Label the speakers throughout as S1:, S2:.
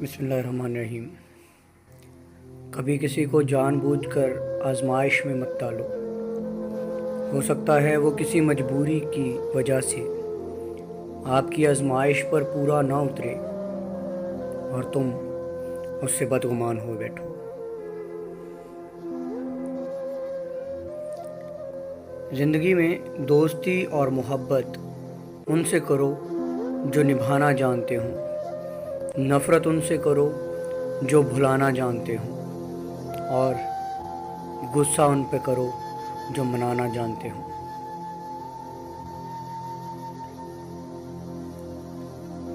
S1: بسم اللہ الرحمن الرحیم۔ کبھی کسی کو جان بوجھ کر آزمائش میں مت ڈالو۔ ہو سکتا ہے وہ کسی مجبوری کی وجہ سے آپ کی آزمائش پر پورا نہ اترے اور تم اس سے بدگمان ہو بیٹھو۔ زندگی میں دوستی اور محبت ان سے کرو جو نبھانا جانتے ہوں، نفرت ان سے کرو جو بھلانا جانتے ہوں، اور غصہ ان پہ کرو جو منانا جانتے ہوں۔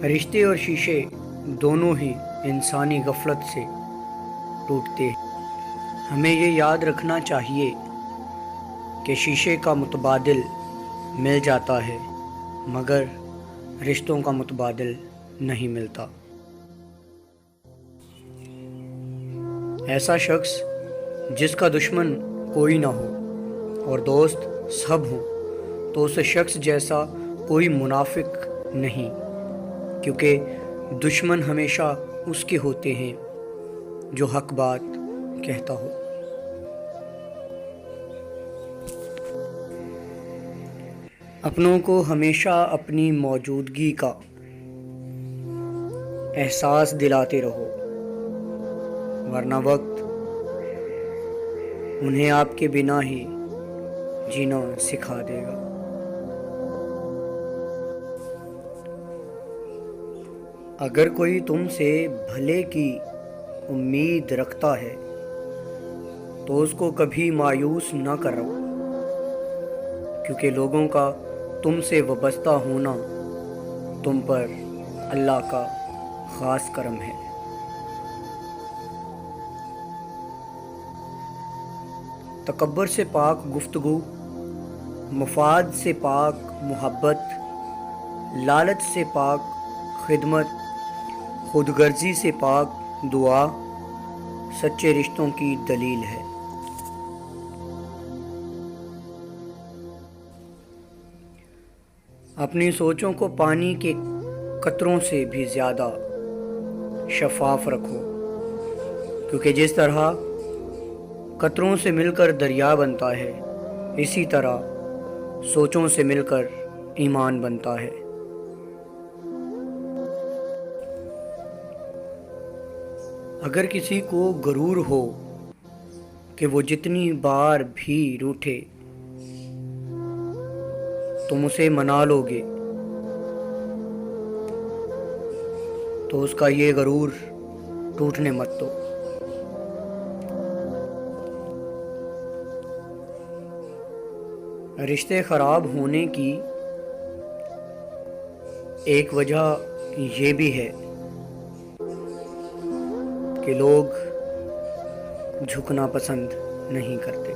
S1: رشتے اور شیشے دونوں ہی انسانی غفلت سے ٹوٹتے ہیں۔ ہمیں یہ یاد رکھنا چاہیے کہ شیشے کا متبادل مل جاتا ہے مگر رشتوں کا متبادل نہیں ملتا۔ ایسا شخص جس کا دشمن کوئی نہ ہو اور دوست سب ہوں تو اس شخص جیسا کوئی منافق نہیں، کیونکہ دشمن ہمیشہ اس کے ہوتے ہیں جو حق بات کہتا ہو۔ اپنوں کو ہمیشہ اپنی موجودگی کا احساس دلاتے رہو، ورنہ وقت انہیں آپ کے بنا ہی جینا سکھا دے گا۔ اگر کوئی تم سے بھلے کی امید رکھتا ہے تو اس کو کبھی مایوس نہ کرو، کیونکہ لوگوں کا تم سے وابستہ ہونا تم پر اللہ کا خاص کرم ہے۔ تکبر سے پاک گفتگو، مفاد سے پاک محبت، لالچ سے پاک خدمت، خود غرضی سے پاک دعا سچے رشتوں کی دلیل ہے۔ اپنی سوچوں کو پانی کے قطروں سے بھی زیادہ شفاف رکھو، کیونکہ جس طرح قطروں سے مل کر دریا بنتا ہے، اسی طرح سوچوں سے مل کر ایمان بنتا ہے۔ اگر کسی کو غرور ہو کہ وہ جتنی بار بھی روٹھے تم اسے منا لو گے، تو اس کا یہ غرور ٹوٹنے مت دو۔ رشتے خراب ہونے کی ایک وجہ یہ بھی ہے کہ لوگ جھکنا پسند نہیں کرتے۔